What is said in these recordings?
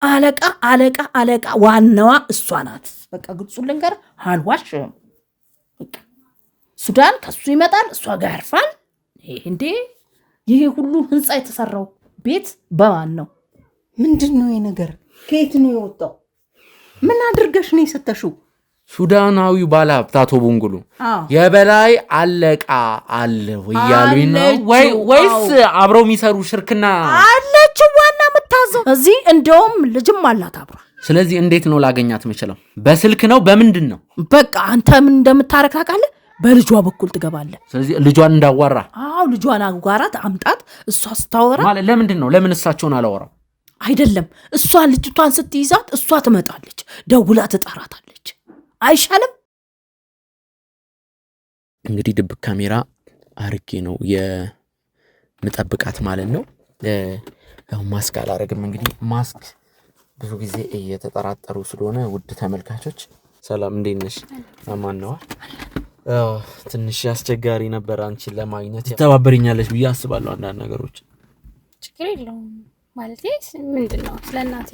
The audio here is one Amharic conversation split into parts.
አለቃ ዋናዋ እሷ ናት። በቃ ግልጹን ልንገር አልዋሽም። በቃ ሱዳን ከሱ ይመጣል፣ እሷ ጋር ያርፋል። እንዴ ይሄ ሁሉ ህንፃ የተሰራው ቤት በማን ነው? ምንድነው ይሄ ነገር? ከየት ነው የወጣው? ምን አድርገሽ ነው የሰጠሽው? ሱዳናዊው ባለሀብት አቶ ቡንጉሉ የበላይ አለቃ አለ ወያሉኝ ነው ወይስ አብረው የሚሰሩ ሽርክና አለች ዋና የምታዘው እዚህ? እንደውም ልጅም አላት አብራ። ስለዚህ እንዴት ነው ላገኛት የምችለው? በስልክ ነው በምንድን ነው? በቃ አንተ ምን እንደምታረግ ታውቃለህ። በልጇ በኩል ትገባለህ። ስለዚህ ልጇን እንዳዋራ? አዎ ልጇን አጓራት፣ አምጣት። እሷ ስታወራ ማለት ለምንድን ነው? ለምን እሳቸውን አላወራም? አይደለም እሷ ልጅቷን ስትይዛት እሷ ትመጣለች፣ ደውላ ትጠራታለች። አይሻልም? እንግዲህ ድብቅ ካሜራ አርጌ ነው የምጠብቃት ማለት ነው። ማስክ አላረግም። እንግዲህ ማስክ ብዙ ጊዜ እየተጠራጠሩ ስለሆነ ውድ ተመልካቾች ሰላም፣ እንዴት ነሽ? አማን ነው። ትንሽ አስቸጋሪ ነበር አንቺን ለማግኘት። ተባበሪኛለሽ ብዬ አስባለሁ አንዳንድ ነገሮች። ችግር የለውም ማለት ምንድነው? ስለናቴ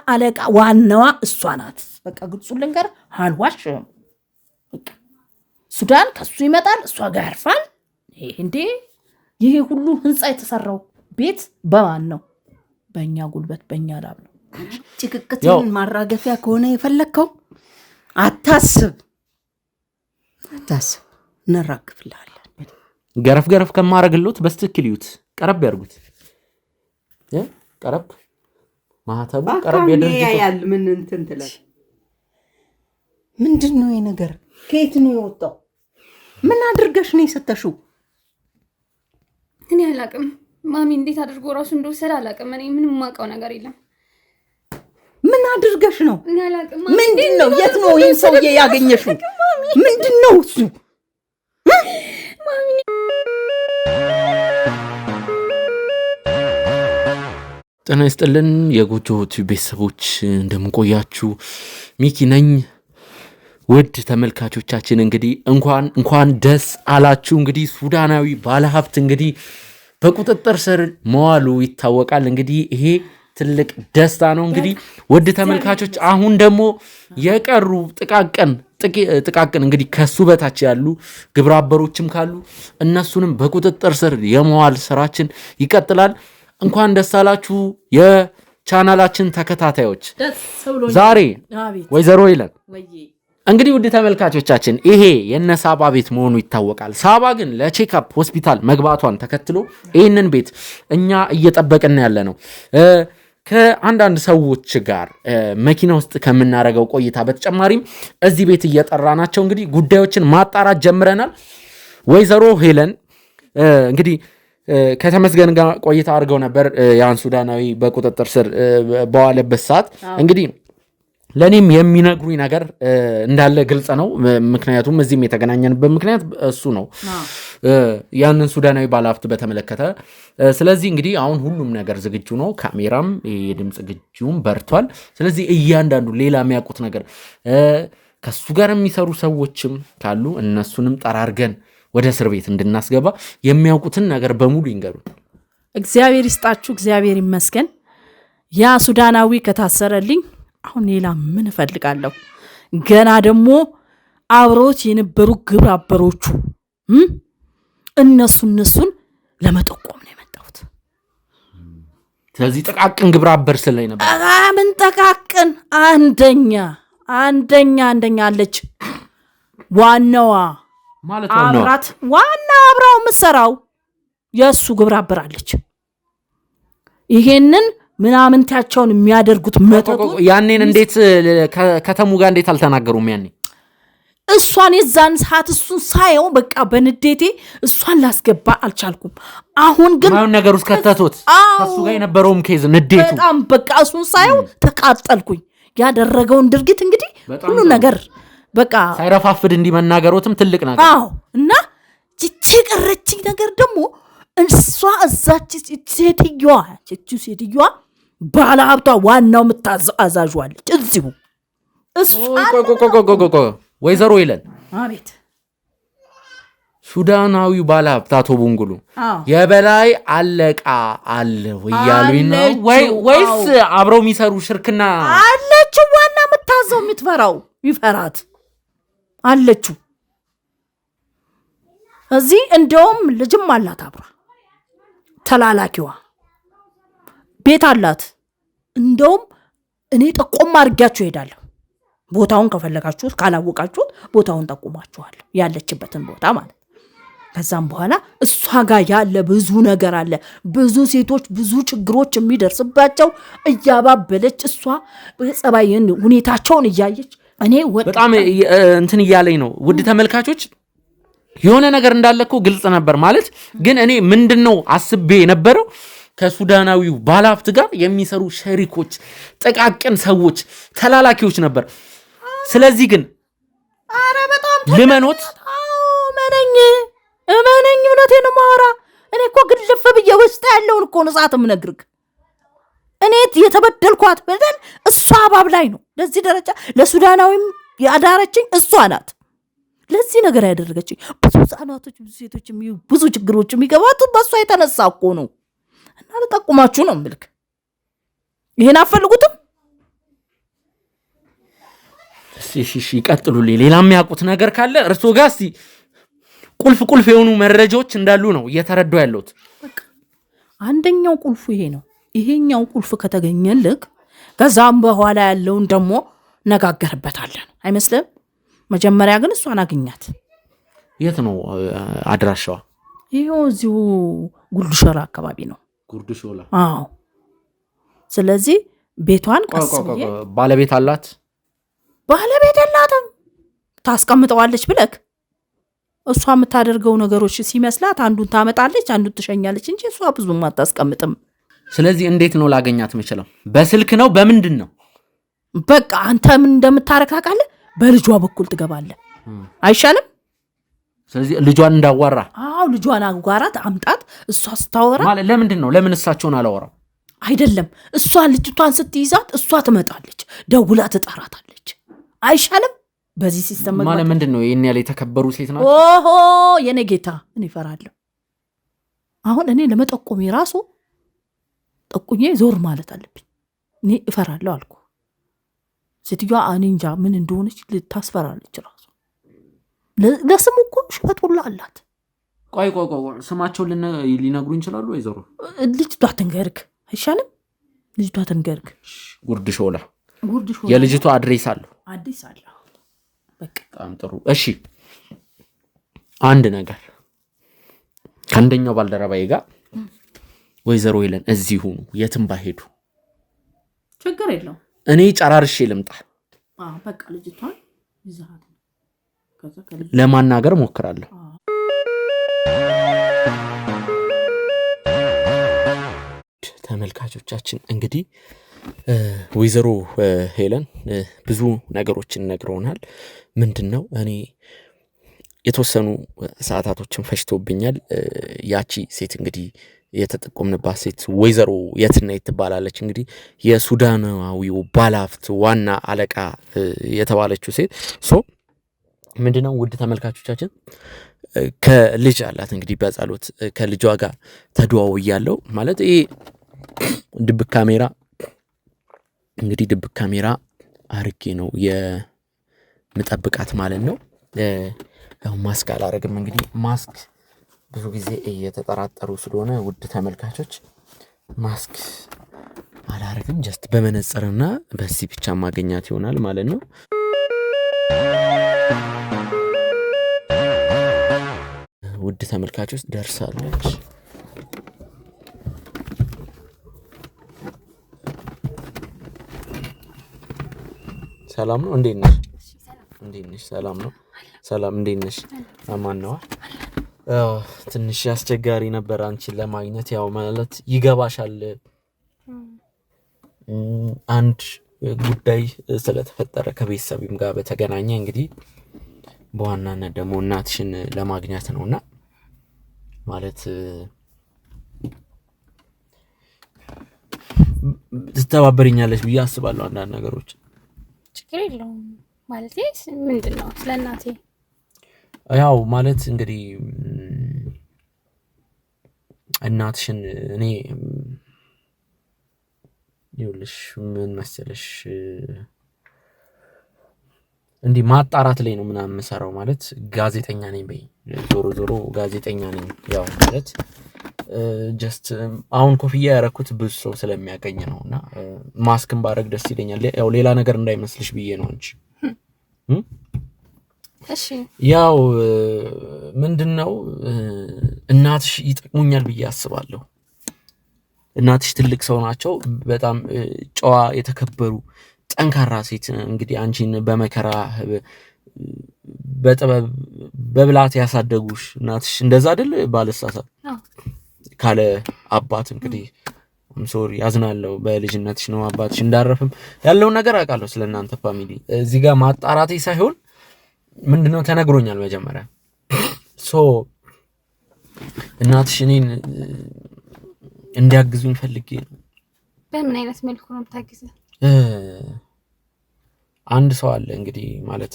አለቃ ዋናዋ እሷ ናት። በቃ ግልጹን ልንገር አልዋሽም። በቃ ሱዳን ከሱ ይመጣል፣ እሷ ጋር ያርፋል። እንዴ ይሄ ሁሉ ህንፃ የተሰራው ቤት በማን ነው? በእኛ ጉልበት በእኛ ላብ ነው። ጭቅቅትን ማራገፊያ ከሆነ የፈለግከው አታስብ፣ እንራግፍልሃለን። ገረፍ ከማረግሎት በስትክክል ይዩት። ቀረብ ያርጉት። ቀረብ ማህተቡ ቀረብ ያድርጉት። ምን እንትን ትላለህ? ምንድነው ይሄ ነገር? ከየት ነው የወጣው? ምን አድርገሽ ነው የሰጠሽው? እኔ አላቅም ማሚ፣ እንዴት አድርጎ ራሱ እንደወሰደ አላቅም። እኔ ምንም የማውቀው ነገር የለም። ምን አድርገሽ ነው? እኔ አላቅም። ምንድነው? የት ነው ይሄን ሰውዬ ያገኘሽው? ምንድነው እሱ? ማሚ ጤና ይስጥልን የጎጆ ቲዩብ ቤተሰቦች፣ እንደምንቆያችሁ ሚኪ ነኝ። ውድ ተመልካቾቻችን እንግዲህ እንኳን ደስ አላችሁ። እንግዲህ ሱዳናዊ ባለሀብት እንግዲህ በቁጥጥር ስር መዋሉ ይታወቃል። እንግዲህ ይሄ ትልቅ ደስታ ነው። እንግዲህ ውድ ተመልካቾች አሁን ደግሞ የቀሩ ጥቃቅን እንግዲህ ከሱ በታች ያሉ ግብረ አበሮችም ካሉ እነሱንም በቁጥጥር ስር የመዋል ስራችን ይቀጥላል። እንኳን ደስ አላችሁ የቻናላችን ተከታታዮች። ዛሬ ወይዘሮ ይለን እንግዲህ ውድ ተመልካቾቻችን ይሄ የነሳባ ቤት መሆኑ ይታወቃል። ሳባ ግን ለቼክአፕ ሆስፒታል መግባቷን ተከትሎ ይህንን ቤት እኛ እየጠበቅን ያለ ነው። ከአንዳንድ ሰዎች ጋር መኪና ውስጥ ከምናረገው ቆይታ በተጨማሪም እዚህ ቤት እየጠራናቸው እንግዲህ ጉዳዮችን ማጣራት ጀምረናል። ወይዘሮ ሄለን እንግዲህ ከተመስገን ጋር ቆይታ አድርገው ነበር። ያን ሱዳናዊ በቁጥጥር ስር በዋለበት ሰዓት እንግዲህ ለኔም የሚነግሩኝ ነገር እንዳለ ግልጽ ነው። ምክንያቱም እዚህም የተገናኘንበት ምክንያት እሱ ነው፣ ያንን ሱዳናዊ ባለሀብት በተመለከተ። ስለዚህ እንግዲህ አሁን ሁሉም ነገር ዝግጁ ነው። ካሜራም የድምፅ ግጁም በርቷል። ስለዚህ እያንዳንዱ ሌላ የሚያውቁት ነገር ከሱ ጋር የሚሰሩ ሰዎችም ካሉ እነሱንም ጠራርገን ወደ እስር ቤት እንድናስገባ የሚያውቁትን ነገር በሙሉ ይንገሩ። እግዚአብሔር ይስጣችሁ፣ እግዚአብሔር ይመስገን። ያ ሱዳናዊ ከታሰረልኝ አሁን ሌላ ምን እፈልጋለሁ? ገና ደግሞ አብሮት የነበሩ ግብረ አበሮቹ እነሱን ለመጠቆም ነው የመጣሁት። ስለዚህ ጥቃቅን ግብረ አበር ስለይ ነበር። ምን ጥቃቅን? አንደኛ አለች ዋናዋ ማለት ነው። ዋና አብራው ምሰራው የሱ ግብረ አበር አለች። ይሄንን ምናምንታቸውን የሚያደርጉት መጠጡ ያኔን እንዴት ከተሙ ጋር እንዴት አልተናገሩም? ያኔ እሷን የዛን ሰዓት እሱን ሳየው በቃ በንዴቴ እሷን ላስገባ አልቻልኩም። አሁን ግን ማን ነገር ውስጥ ከተቶት ከሱ ጋር የነበረውም ኬዝ ንዴቱ በጣም በቃ እሱን ሳየው ተቃጠልኩኝ። ያደረገውን ድርጊት እንግዲህ ሁሉ ነገር በቃ ሳይረፋፍድ እንዲመናገሩትም ትልቅ ነገር። አዎ እና እቺ ቀረችኝ ነገር ደግሞ እሷ እዛች ሴትዮዋ ባለሀብቷ ዋናው አዛዧለች እዚሁ ወይዘሮ ይለን አቤት። ሱዳናዊው ባለሀብት አቶ ቡንጉሉ የበላይ አለቃ አለ ወያሉኝ ነው ወይስ አብረው የሚሰሩ ሽርክና አለችው? ዋና የምታዘው የምትፈራው ይፈራት አለችው። እዚህ እንደውም ልጅም አላት አብራ ተላላኪዋ ቤት አላት። እንደውም እኔ ጠቆም አድርጊያችሁ ሄዳለሁ። ቦታውን ከፈለጋችሁት ካላወቃችሁት ቦታውን ጠቁማችኋለሁ፣ ያለችበትን ቦታ ማለት። ከዛም በኋላ እሷ ጋር ያለ ብዙ ነገር አለ። ብዙ ሴቶች ብዙ ችግሮች የሚደርስባቸው እያባበለች እሷ ጸባይን ሁኔታቸውን እያየች እኔ በጣም እንትን እያለኝ ነው። ውድ ተመልካቾች የሆነ ነገር እንዳለኮ ግልጽ ነበር ማለት ግን እኔ ምንድነው አስቤ የነበረው ከሱዳናዊው ባለሀብት ጋር የሚሰሩ ሸሪኮች፣ ጥቃቅን ሰዎች፣ ተላላኪዎች ነበር። ስለዚህ ግን አረ በጣም ልመኖት እመነኝ እውነቴን ማወራ እኔ እኮ ግልፍ ብዬ ውስጥ ያለውን እኮ ነው ሰዓት የምነግርህ። እኔ የተበደልኳት በደል እሷ አባብ ላይ ነው። ለዚህ ደረጃ ለሱዳናዊም ያዳረችኝ እሷ ናት። ለዚህ ነገር ያደረገችኝ ብዙ ህጻናቶች፣ ብዙ ሴቶች፣ ብዙ ችግሮች የሚገባቱ በእሷ የተነሳ እኮ ነው። እና ልጠቁማችሁ ነው ምልክ። ይሄን አፈልጉትም? እሺ ይቀጥሉልኝ። ሌላ የሚያውቁት ነገር ካለ እርሶ ጋር እስቲ ቁልፍ የሆኑ መረጃዎች እንዳሉ ነው እየተረዳው ያለሁት። አንደኛው ቁልፉ ይሄ ነው። ይሄኛው ቁልፍ ከተገኘልክ ከዛም በኋላ ያለውን ደግሞ ነጋገርበታለን። አይመስልም? መጀመሪያ ግን እሷን አግኛት። የት ነው አድራሻዋ? ይሄው እዚሁ ጉርድሾላ አካባቢ ነው። ጉርድሾላ? አዎ። ስለዚህ ቤቷን ባለቤት አላት? ባለቤት የላትም። ታስቀምጠዋለች ብለክ እሷ የምታደርገው ነገሮች ሲመስላት አንዱን ታመጣለች፣ አንዱን ትሸኛለች እንጂ እሷ ብዙም አታስቀምጥም። ስለዚህ እንዴት ነው ላገኛት የምችለው? በስልክ ነው? በምንድን ነው? በቃ አንተ ምን እንደምታረግ ታውቃለህ። በልጇ በኩል ትገባለህ። አይሻልም? ስለዚህ ልጇን እንዳዋራ? አዎ ልጇን አጓራት፣ አምጣት። እሷ ስታወራ ማለት ለምንድን ነው? ለምን እሳቸውን አላወራም? አይደለም እሷ ልጅቷን ስትይዛት እሷ ትመጣለች፣ ደውላ ትጠራታለች። አይሻልም? በዚህ ሲስተም ማለት ምንድን ነው? ይሄን ያለ የተከበሩ ሴት ናት። ኦሆ የኔ ጌታ እኔ እፈራለሁ። አሁን እኔ ለመጠቆም ራሱ ጠቁኜ ዞር ማለት አለብኝ። እኔ እፈራለሁ አልኩ። ሴትዮዋ እኔ እንጃ ምን እንደሆነች ልታስፈራለች ራሱ። ለስሙ እኮ ሽበት ሁላ አላት። ቆይ ስማቸውን ሊነግሩኝ ይችላሉ? ወይዘሮ ልጅቷ ትንገርክ አይሻልም? ልጅቷ ትንገርክ። ጉርድሾላ የልጅቷ አድሬስ አለው? አዲስ አለ። በጣም ጥሩ። እሺ አንድ ነገር ከአንደኛው ባልደረባዬ ጋር ወይዘሮ ሄለን እዚሁ ነው፣ የትም ባሄዱ ችግር የለው። እኔ ጨራርሼ ልምጣ። በቃ ልጅቷን ይዛት ለማናገር ሞክራለሁ። ተመልካቾቻችን እንግዲህ ወይዘሮ ሄለን ብዙ ነገሮችን ነግረውናል። ምንድነው እኔ የተወሰኑ ሰዓታቶችን ፈጅቶብኛል። ያቺ ሴት እንግዲህ የተጠቆምንባት ሴት ወይዘሮ የትናየት ትባላለች። እንግዲህ የሱዳናዊው ባለሀብት ዋና አለቃ የተባለችው ሴት ምንድነው ውድ ተመልካቾቻችን ከልጅ አላት። እንግዲህ በጸሎት ከልጇ ጋር ተደዋውያለሁ። ማለት ይሄ ድብቅ ካሜራ እንግዲህ ድብቅ ካሜራ አርጌ ነው የምጠብቃት ማለት ነው። ያው ማስክ አላረግም። እንግዲህ ማስክ ብዙ ጊዜ እየተጠራጠሩ ስለሆነ ውድ ተመልካቾች ማስክ አላረግም። ጀስት በመነጽርና በዚህ ብቻ ማገኛት ይሆናል ማለት ነው። ውድ ተመልካቾች ደርሳለች። ሰላም ነው? እንዴት ነሽ? ሰላም ነው? ሰላም እንዴት ነሽ? አማን ነው? ትንሽ አስቸጋሪ ነበር አንቺን ለማግኘት። ያው ማለት ይገባሻል፣ አንድ ጉዳይ ስለተፈጠረ ከቤተሰብም ጋር በተገናኘ እንግዲህ በዋናነት ደግሞ እናትሽን ለማግኘት ነውና ማለት ትተባበሪኛለሽ ብዬ አስባለሁ። አንዳንድ ነገሮች ችግር የለውም ማለት ምንድነው? ስለ እናቴ ያው ማለት እንግዲህ እናትሽን እኔ ይኸውልሽ ምን መሰለሽ እንዲህ ማጣራት ላይ ነው ምናምን የምሰራው ማለት ጋዜጠኛ ነኝ በይ ዞሮ ጋዜጠኛ ነኝ ያው ማለት ጀስት አሁን ኮፍያ ያረኩት ብዙ ሰው ስለሚያገኝ ነውና ማስክም ባረግ ደስ ይለኛል ያው ሌላ ነገር እንዳይመስልሽ ብዬ ነው እንጂ እሺ ያው ምንድነው እናትሽ ይጠቅሙኛል ብዬ አስባለሁ እናትሽ ትልቅ ሰው ናቸው በጣም ጨዋ የተከበሩ ጠንካራ ሴት እንግዲህ አንቺን በመከራ በጥበብ በብላት ያሳደጉሽ እናትሽ እንደዛ አይደል ባለሳሳት ካለ አባት እንግዲህ ሶሪ ያዝናለሁ በልጅነትሽ ነው አባትሽ እንዳረፈም ያለው ነገር አውቃለሁ ስለናንተ ፋሚሊ እዚህ ጋር ማጣራቴ ሳይሆን ምንድነው ተነግሮኛል መጀመሪያ ሶ እናትሽ እኔን እንዲያግዙኝ ፈልጌ ነው በምን አይነት መልኩ ነው የምታግዘው አንድ ሰው አለ እንግዲህ ማለት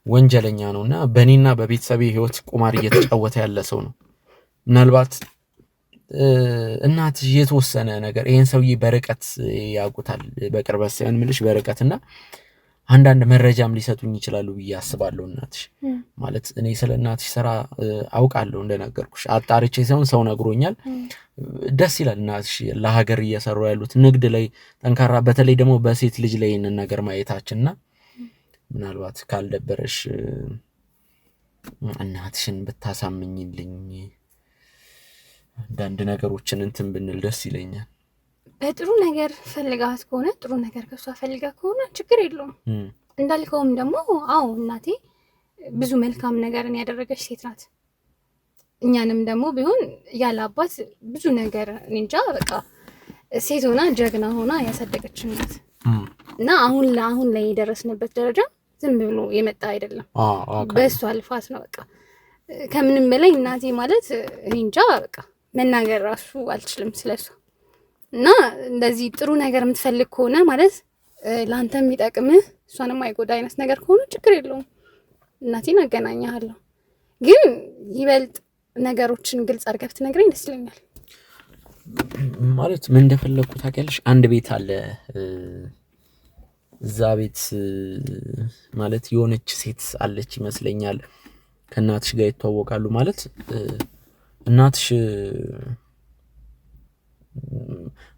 ወንጀለኛ ነውና በእኔና በቤተሰቤ ህይወት ቁማር እየተጫወተ ያለ ሰው ነው ምናልባት እናት የተወሰነ ነገር ይሄን ሰውዬ በርቀት ያውቁታል በቅርበት ሳይሆን ምልሽ በርቀትና አንዳንድ መረጃም ሊሰጡኝ ይችላሉ ብዬ አስባለሁ እናትሽ ማለት እኔ ስለ እናትሽ ስራ አውቃለሁ እንደነገርኩሽ አጣርቼ ሳይሆን ሰው ነግሮኛል ደስ ይላል እናትሽ ለሀገር እየሰሩ ያሉት ንግድ ላይ ጠንካራ በተለይ ደግሞ በሴት ልጅ ላይ ይሄንን ነገር ማየታችንና ምናልባት ካልደበረሽ እናትሽን ብታሳምኝልኝ አንዳንድ ነገሮችን እንትን ብንል ደስ ይለኛል በጥሩ ነገር ፈልጋት ከሆነ ጥሩ ነገር ከሷ ፈልጋ ከሆነ ችግር የለውም እንዳልከውም ደግሞ አዎ እናቴ ብዙ መልካም ነገርን ያደረገች ሴት ናት እኛንም ደግሞ ቢሆን ያለ አባት ብዙ ነገር እንጃ በቃ ሴት ሆና ጀግና ሆና ያሳደገችን ናት እና አሁን ላይ የደረስንበት ደረጃ ዝም ብሎ የመጣ አይደለም በሷ ልፋት ነው በቃ ከምንም በላይ እናቴ ማለት እንጃ በቃ መናገር ራሱ አልችልም ስለሷ እና እንደዚህ ጥሩ ነገር የምትፈልግ ከሆነ ማለት ላንተም ይጠቅምህ እሷንም አይጎዳ አይነት ነገር ከሆነ ችግር የለውም እናቴን አገናኛለሁ ግን ይበልጥ ነገሮችን ግልጽ አድርገህ ብትነግረኝ ደስ ይለኛል ማለት ምን እንደፈለኩ ታውቂያለሽ አንድ ቤት አለ እዛ ቤት ማለት የሆነች ሴት አለች ይመስለኛል ከእናትሽ ጋር ይተዋወቃሉ ማለት እናትሽ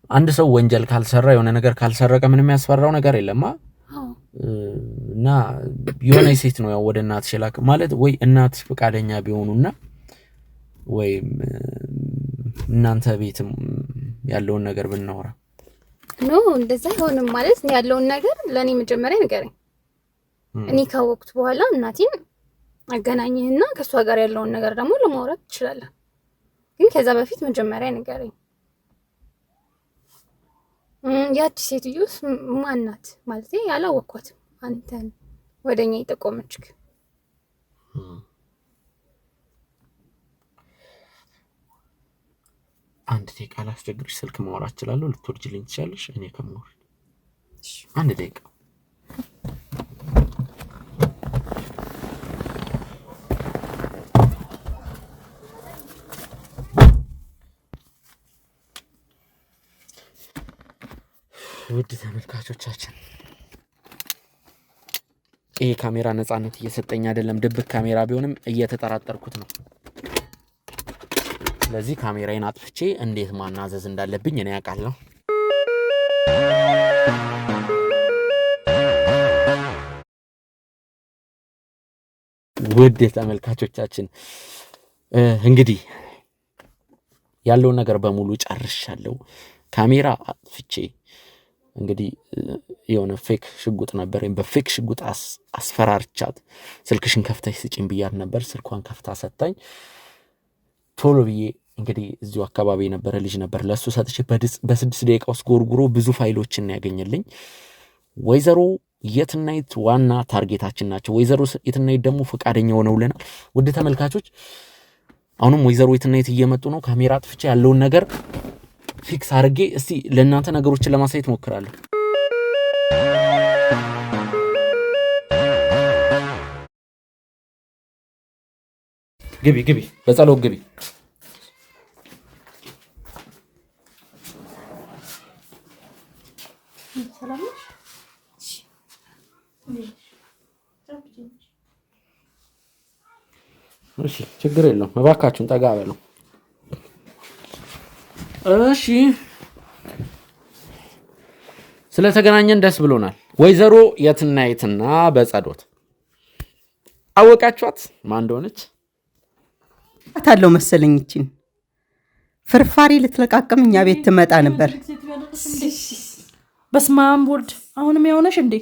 አንድ ሰው ወንጀል ካልሰራ የሆነ ነገር ካልሰረቀ ምንም ያስፈራው ነገር የለማ እና የሆነ ሴት ነው ያው ወደ እናትሽ ላክ ማለት ወይ እናትሽ ፈቃደኛ ቢሆኑና ወይ እናንተ ቤትም ያለውን ነገር ብናወራ ኖ እንደዛ አይሆንም ማለት ያለውን ነገር ለኔ መጀመሪያ ንገረኝ እኔ ካወቅኩት በኋላ እናቴን አገናኝህና ከሷ ጋር ያለውን ነገር ደግሞ ለማውራት ትችላለህ ግን ከዛ በፊት መጀመሪያ ንገረኝ ያቺ ሴትዮስ ማን ናት ማለት ያላወቅኳትም አንተን ወደኛ ይጠቆመችክ አንድ ደቂቃ ላስቸግርሽ ስልክ ማውራት እችላለሁ ልትወርጂልኝ ትችላለሽ እኔ ከመውረድ አንድ ደቂቃ ውድ ተመልካቾቻችን ይሄ ካሜራ ነፃነት እየሰጠኝ አይደለም ድብቅ ካሜራ ቢሆንም እየተጠራጠርኩት ነው ስለዚህ ካሜራዬን አጥፍቼ እንዴት ማናዘዝ እንዳለብኝ እኔ ያውቃለሁ ውድ ተመልካቾቻችን እንግዲህ ያለውን ነገር በሙሉ ጨርሻለሁ ካሜራ አጥፍቼ እንግዲህ የሆነ ፌክ ሽጉጥ ነበር በፌክ ሽጉጥ አስፈራርቻት ስልክሽን ከፍተሽ ስጪኝ ብያት ነበር ስልኳን ከፍታ ሰጣኝ ቶሎ ብዬ እንግዲህ እዚሁ አካባቢ የነበረ ልጅ ነበር ለሱ ሰጥቼ በ6 ደቂቃ ውስጥ ጎርጉሮ ብዙ ፋይሎችን ያገኘልኝ ወይዘሮ የትናይት ዋና ታርጌታችን ናቸው ወይዘሮ የትናይት ደግሞ ፈቃደኛ ሆነውልናል ውድ ተመልካቾች አሁንም ወይዘሮ የትናይት እየመጡ ነው ካሜራ አጥፍቼ ያለውን ነገር ፊክስ አድርጌ እስቲ ለእናንተ ነገሮችን ለማሳየት ሞክራለሁ ግቢ፣ በጸሎት ግቢ። እሺ ችግር የለውም። እባካችሁን ጠጋ በሉ። እሺ ስለተገናኘን ደስ ብሎናል። ወይዘሮ የትናየትና በጸሎት አወቃችኋት ማን እንደሆነች? አታለው መሰለኝ። ይችን ፍርፋሪ ልትለቃቀም እኛ ቤት ትመጣ ነበር። በስመ አብ ወልድ። አሁንም የሆነሽ እንዴ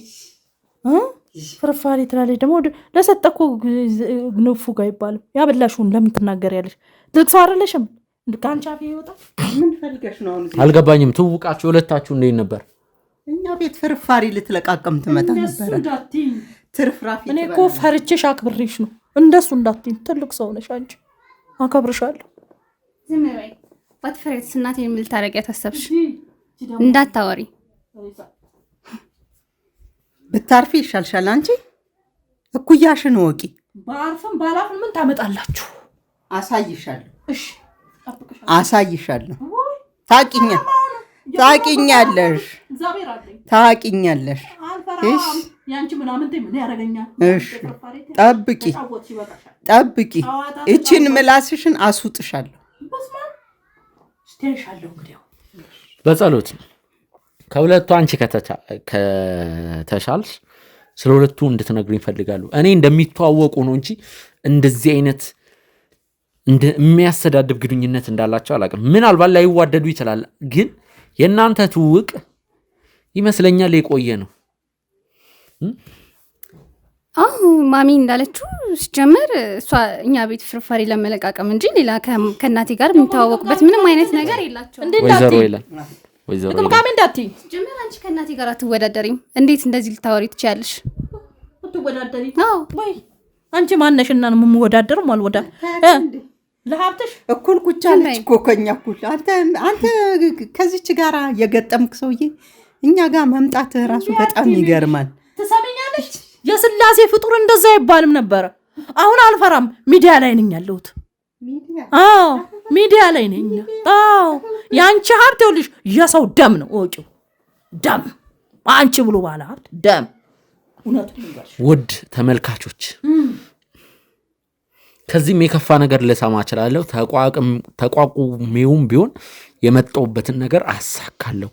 ፍርፋሪ ትላለች። ደግሞ ለሰጠኩ ንፉግ አይባልም። ያበላሽውን ለምን ትናገሪያለሽ? ትልቅ ሰው አይደለሽም? ከአንቺ አፍ ይወጣል። ምን ፈልገሽ ነው? አልገባኝም። ትውውቃችሁ ሁለታችሁ እንዴት ነበር? እኛ ቤት ፍርፋሪ ልትለቃቀም ትመጣ ነበር። ትርፍራፊ። እኔ እኮ ፈርቼሽ አክብሬሽ ነው። እንደሱ እንዳትይኝ። ትልቅ ሰው ነሽ አንቺ። አከብርሻለሁ። ዝም በይ። ባትፈሪያት እናቴ ምን ልታረጊያት አሰብሽ? እንዳታወሪ። ብታርፊ ይሻልሻል። አንቺ እኩያሽን ወቂ። ባርፍም ባላፍም ምን ታመጣላችሁ? አሳይሻለሁ። እሺ አሳይሻለሁ። ታቂኛለሽ። እሺ ያንቺ ምናምን ምን ያረጋኛል? እሺ ጠብቂ። እቺን ምላስሽን አስውጥሻለሁ። በጸሎት ከሁለቱ አንቺ ከተሻልሽ ስለ ሁለቱ እንድትነግሩኝ እፈልጋለሁ። እኔ እንደሚተዋወቁ ነው እንጂ እንደዚህ አይነት የሚያስተዳድብ ግንኙነት እንዳላቸው አላውቅም። ምናልባት ላይዋደዱ ይችላል፣ ግን የእናንተ ትውውቅ ይመስለኛል የቆየ ነው። ማሚ እንዳለችው ሲጀምር እሷ እኛ ቤት ፍርፋሪ ለመለቃቀም እንጂ ሌላ ከእናቴ ጋር የምታዋወቁበት ምንም አይነት ነገር የላቸው። ወይዘሮ ጥቅምቃሚ እንዳትይ። ሲጀምር አንቺ ከእናቴ ጋር አትወዳደሪም። እንዴት እንደዚህ ልታወሪ ትችያለሽ? አትወዳደሪ ወይ? አንቺ ማነሽና ነው የምወዳደርም? አልወዳ ለሀብትሽ እኩል ቁጭ አለች እኮ ከእኛ እኩል። አንተ ከዚች ጋር የገጠምክ ሰውዬ እኛ ጋር መምጣት ራሱ በጣም ይገርማል። ትሰሚኛለሽ? የስላሴ ፍጡር እንደዛ አይባልም ነበረ። አሁን አልፈራም። ሚዲያ ላይ ነኝ ያለሁት። አዎ ሚዲያ ላይ ነኝ። አዎ ያንቺ ሀብት ይኸውልሽ የሰው ደም ነው። ወጪው ደም። አንቺ ብሎ ባለ ሀብት ደም። እውነቱን ይገርሽ። ውድ ተመልካቾች ከዚህም የከፋ ነገር ልሰማ እችላለሁ። ተቋቁሜውም ቢሆን የመጣሁበትን ነገር አሳካለሁ።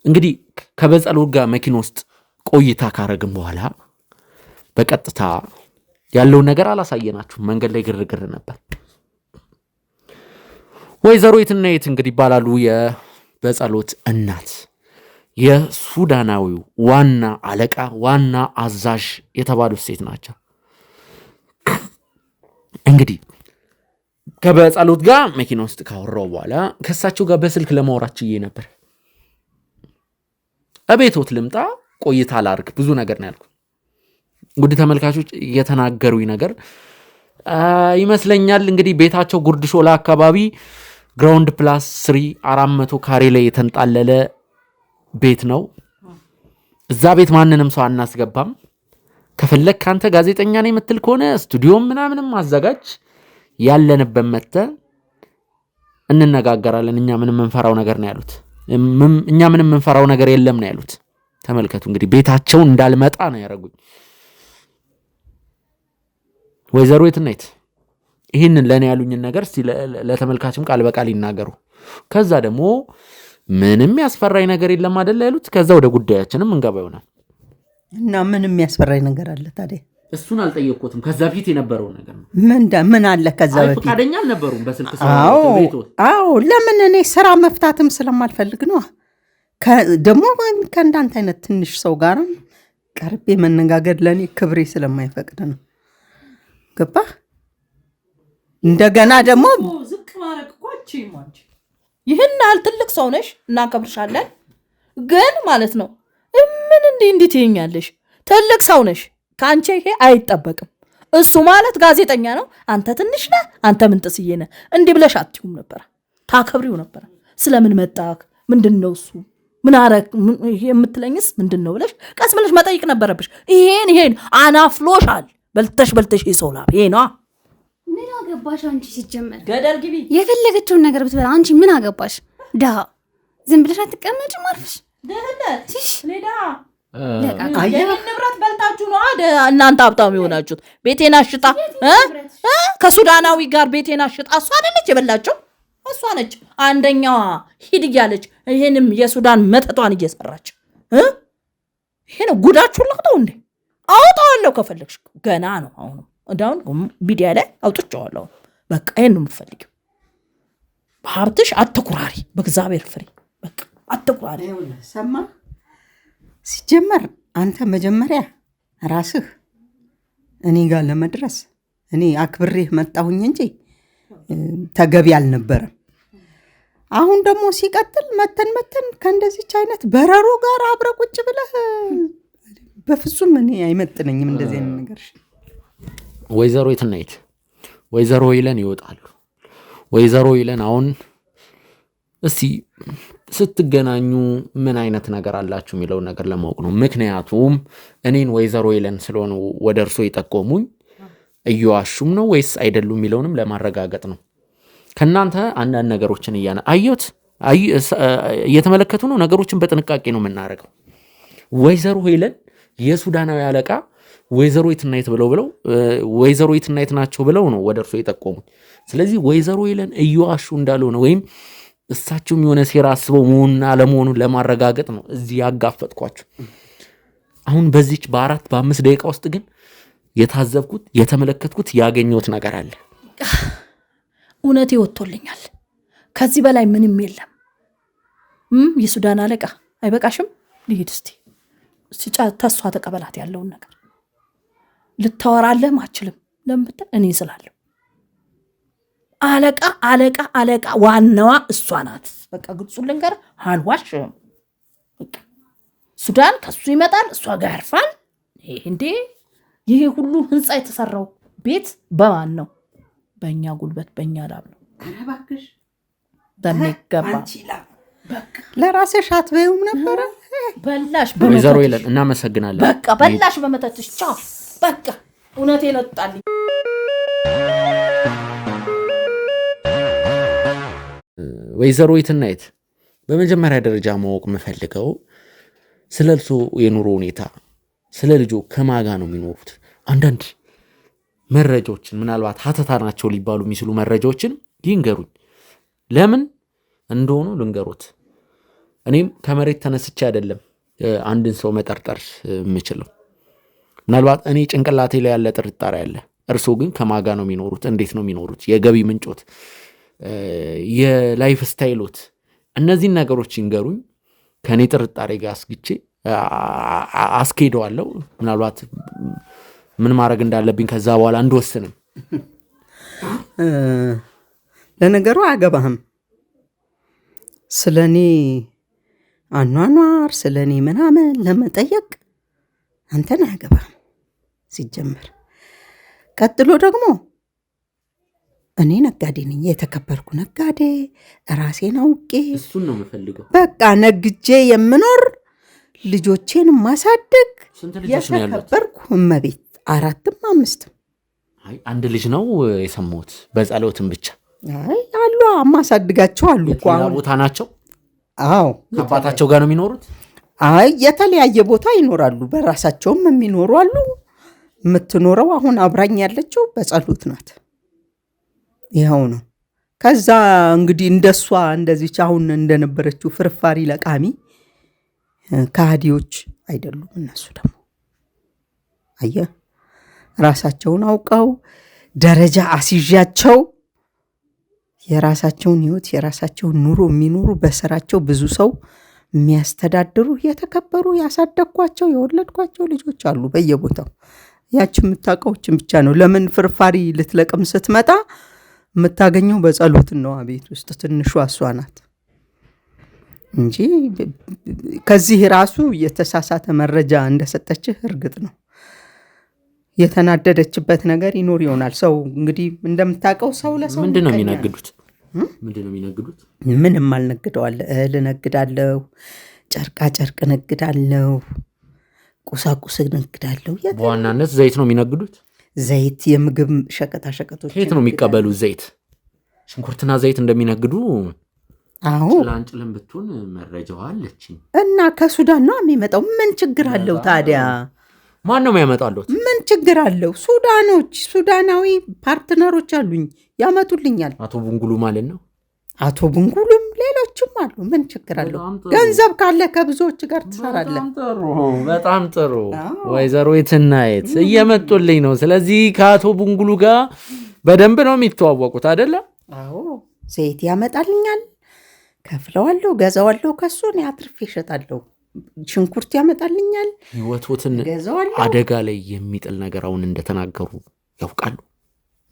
እንግዲህ ከበጸሎት ጋር መኪና ውስጥ ቆይታ ካረግን በኋላ በቀጥታ ያለውን ነገር አላሳየናችሁ። መንገድ ላይ ግርግር ነበር። ወይዘሮ የትናየት እንግዲህ ይባላሉ። የበጸሎት እናት የሱዳናዊው ዋና አለቃ ዋና አዛዥ የተባሉት ሴት ናቸው። እንግዲህ ከበጸሎት ጋር መኪና ውስጥ ካወራው በኋላ ከእሳቸው ጋር በስልክ ለማውራት ችዬ ነበር። እቤቶት ልምጣ ቆይታ ላርግ ብዙ ነገር ነው ያልኩት። ውድ ተመልካቾች የተናገሩኝ ነገር ይመስለኛል እንግዲህ ቤታቸው ጉርድ ሾላ አካባቢ ግራውንድ ፕላስ 3 400 ካሬ ላይ የተንጣለለ ቤት ነው። እዛ ቤት ማንንም ሰው አናስገባም። ከፈለክ ካንተ ጋዜጠኛ ነኝ የምትል ከሆነ ስቱዲዮም ምናምንም አዘጋጅ፣ ያለንበት መጥተህ እንነጋገራለን። እኛ ምንም የምንፈራው ነገር ነው ያሉት። እኛ ምንም የምንፈራው ነገር የለም ነው ያሉት። ተመልከቱ እንግዲህ ቤታቸው እንዳልመጣ ነው ያደረጉኝ። ወይዘሮ የትናየት ይህንን ለእኔ ያሉኝን ነገር እስቲ ለተመልካችም ቃል በቃል ይናገሩ። ከዛ ደግሞ ምንም ያስፈራኝ ነገር የለም አይደል ያሉት። ከዛ ወደ ጉዳያችንም እንገባ ይሆናል። እና ምንም ያስፈራኝ ነገር አለ ታዲያ? እሱን አልጠየቅኩትም። ከዛ ፊት የነበረው ነገር ነው። ምን አለ ከዛ በፊት? ፈቃደኛ አልነበሩም በስልክ ሰው። አዎ ለምን? እኔ ስራ መፍታትም ስለማልፈልግ ነው። ደግሞ ከእንዳንተ አይነት ትንሽ ሰው ጋር ቀርቤ መነጋገር ለእኔ ክብሬ ስለማይፈቅድ ነው። ገባህ? እንደገና ደግሞ ዝቅ ማድረግ እኮ ይህን ያህል ትልቅ ሰው ነሽ፣ እናከብርሻለን። ግን ማለት ነው ምን እንዲህ ትይኛለሽ? ትልቅ ሰው ነሽ፣ ከአንቺ ይሄ አይጠበቅም። እሱ ማለት ጋዜጠኛ ነው፣ አንተ ትንሽ ነህ፣ አንተ ምን ጥስዬ ነህ። እንዲህ ብለሽ አትይውም ነበር፣ ታከብሪው ነበር። ስለምን መጣክ? ምንድን ነው እሱ ምን አረግ የምትለኝስ ምንድን ነው ብለሽ ቀስ ብለሽ መጠይቅ ነበረብሽ። ይሄን አናፍሎሻል። በልተሽ ይሶላል። ይሄ ነው ምን አገባሽ አንቺ? ሲጀመር ገደል ግቢ። የፈለገችውን ነገር ብትበላ አንቺ ምን አገባሽ? ድሃ ዝም ብለሽ አትቀመጭም አርፈሽ። ደህነት ሌዳ አየህ ንብረት በልታችሁ ነው እናንተ ሀብታም የሆናችሁት። ቤቴን አሽጣ ከሱዳናዊ ጋር ቤቴን አሽጣ እሷ አይደለች የበላቸው? እሷ ነች አንደኛዋ ሂድ እያለች ይሄንም የሱዳን መጠጧን እየሰራች ይሄ ነው ጉዳችሁን። ልቅጠው እንዴ አውጣዋለሁ ከፈለግሽ ገና ነው። አሁን እንዳሁን ሚዲያ ላይ አውጥቼዋለሁ። በቃ ይሄን ነው የምትፈልጊው። በሀብትሽ አትኩራሪ፣ በእግዚአብሔር ፍሬ። በቃ አትኩራሪ። ሰማ ሲጀመር አንተ መጀመሪያ ራስህ እኔ ጋር ለመድረስ እኔ አክብሬህ መጣሁኝ እንጂ ተገቢ አልነበረም። አሁን ደግሞ ሲቀጥል መተን ከእንደዚች አይነት በረሮ ጋር አብረ ቁጭ ብለህ በፍጹም እኔ አይመጥነኝም እንደዚህ አይነት ነገር። ወይዘሮ የትናየት ወይዘሮ ይለን ይወጣሉ። ወይዘሮ ይለን አሁን እስቲ ስትገናኙ ምን አይነት ነገር አላችሁ የሚለውን ነገር ለማወቅ ነው። ምክንያቱም እኔን ወይዘሮ ይለን ስለሆነ ወደ እርሶ የጠቆሙኝ እየዋሹም ነው ወይስ አይደሉም የሚለውንም ለማረጋገጥ ነው። ከናንተ አንዳንድ ነገሮችን እየተመለከቱ ነው። ነገሮችን በጥንቃቄ ነው የምናደርገው። ወይዘሮ ይለን የሱዳናዊ አለቃ ወይዘሮ የትናየት ብለው ወይዘሮ የትናየት ናቸው ብለው ነው ወደ እርሶ የጠቆሙኝ። ስለዚህ ወይዘሮ ይለን እየዋሹ እንዳልሆነ ወይም እሳቸውም የሆነ ሴራ አስበው መሆኑን አለመሆኑን ለማረጋገጥ ነው እዚህ ያጋፈጥኳቸው። አሁን በዚች በ4-5 ደቂቃ ውስጥ ግን የታዘብኩት የተመለከትኩት ያገኘሁት ነገር አለ። እውነቴ ወጥቶልኛል። ከዚህ በላይ ምንም የለም። የሱዳን አለቃ አይበቃሽም? ልሂድ እስቲ ተስፋ ተቀበላት ያለውን ነገር ልታወራለህም አችልም። ለምን ብትል እኔ ስላለሁ አለቃ ዋናዋ እሷ ናት። በቃ ግልጹን ልንገር አልዋሽም። ሱዳን ከሱ ይመጣል፣ እሷ ጋር ያርፋል። እንዴ ይሄ ሁሉ ህንፃ የተሰራው ቤት በማን ነው? በእኛ ጉልበት በእኛ ላብ ነው። እባክሽ በሚገባ ለራስሽ አትበይውም ነበረ? በላሽ ወይዘሮ ይለን እናመሰግናለን። በቃ በላሽ በመተትሽ። ቻው በቃ እውነቴን ወጣልኝ። ወይዘሮ የትናየት በመጀመሪያ ደረጃ ማወቅ የምፈልገው ስለ እርሶ የኑሮ ሁኔታ፣ ስለ ልጆ ከማጋ ነው የሚኖሩት? አንዳንድ መረጃዎችን ምናልባት ሀተታ ናቸው ሊባሉ የሚችሉ መረጃዎችን ይንገሩኝ። ለምን እንደሆኑ ልንገሩት። እኔም ከመሬት ተነስቼ አይደለም አንድን ሰው መጠርጠር የምችለው። ምናልባት እኔ ጭንቅላቴ ላይ ያለ ጥርጣሬ አለ። እርሶ ግን ከማጋ ነው የሚኖሩት? እንዴት ነው የሚኖሩት? የገቢ ምንጮት፣ የላይፍ ስታይሎት፣ እነዚህን ነገሮች ይንገሩኝ። ከእኔ ጥርጣሬ ጋር አስግቼ አስኬደዋለሁ። ምናልባት ምን ማድረግ እንዳለብኝ ከዛ በኋላ እንድወስንም። ለነገሩ አያገባህም። ስለ እኔ አኗኗር ስለ እኔ ምናምን ለመጠየቅ አንተን አያገባህም ሲጀምር። ቀጥሎ ደግሞ እኔ ነጋዴ ነኝ፣ የተከበርኩ ነጋዴ፣ ራሴን አውቄ እሱን ነው የምፈልገው። በቃ ነግጄ የምኖር ልጆቼን ማሳደግ ስንት ልጆች ነው ያሉት? የተከበርኩ እመቤት፣ 4ም 5ም። አይ አንድ ልጅ ነው የሰማሁት፣ በጸሎትም ብቻ። አይ አሉ ማሳድጋቸው አሉ እኮ ሌላ ቦታ ናቸው? አዎ ከአባታቸው ጋር ነው የሚኖሩት? አይ የተለያየ ቦታ ይኖራሉ፣ በራሳቸውም የሚኖሩ አሉ። የምትኖረው አሁን አብራኝ ያለችው በጸሎት ናት። ይኸው ነው። ከዛ እንግዲህ እንደሷ እንደዚች አሁን እንደነበረችው ፍርፋሪ ለቃሚ ከሃዲዎች አይደሉም እነሱ። ደግሞ አየህ ራሳቸውን አውቀው ደረጃ አስይዣቸው የራሳቸውን ህይወት የራሳቸውን ኑሮ የሚኖሩ በስራቸው ብዙ ሰው የሚያስተዳድሩ የተከበሩ ያሳደግኳቸው የወለድኳቸው ልጆች አሉ በየቦታው። ያች የምታውቀውችን ብቻ ነው። ለምን ፍርፋሪ ልትለቅም ስትመጣ የምታገኘው በጸሎት ነው። ቤት ውስጥ ትንሿ እሷ ናት እንጂ ከዚህ ራሱ የተሳሳተ መረጃ እንደሰጠችህ እርግጥ ነው። የተናደደችበት ነገር ይኖር ይሆናል። ሰው እንግዲህ እንደምታውቀው ሰው ለሰው ምንድን ነው የሚነግዱት? ምንም አልነግደዋለሁ። እህል ነግዳለሁ፣ ጨርቃ ጨርቅ ነግዳለሁ፣ ቁሳቁስ ነግዳለሁ። በዋናነት ዘይት ነው የሚነግዱት። ዘይት፣ የምግብ ሸቀጣ ሸቀጦች ከየት ነው የሚቀበሉት ዘይት? ሽንኩርትና ዘይት እንደሚነግዱ አዎ ጭላንጭልን ብትሆን መረጃዋ አለችኝ። እና ከሱዳን ነው የሚመጣው። ምን ችግር አለው ታዲያ? ማን ነው የሚያመጣሉት? ምን ችግር አለው? ሱዳናዊ ፓርትነሮች አሉኝ፣ ያመጡልኛል። አቶ ቡንጉሉ ማለት ነው። አቶ ቡንጉሉም ሌሎችም አሉ። ምን ችግር አለው? ገንዘብ ካለ ከብዙዎች ጋር ትሰራለህ። በጣም ጥሩ። ወይዘሮ የትናየት እየመጡልኝ ነው። ስለዚህ ከአቶ ቡንጉሉ ጋር በደንብ ነው የሚተዋወቁት አይደለም? አዎ ዘይት ያመጣልኛል፣ ከፍለዋለሁ፣ ገዛዋለሁ፣ ከሱ እኔ አትርፌ እሸጣለሁ። ሽንኩርት ያመጣልኛል፣ ህይወቶትን ገዛዋለሁ። አደጋ ላይ የሚጥል ነገር አሁን እንደተናገሩ ያውቃሉ?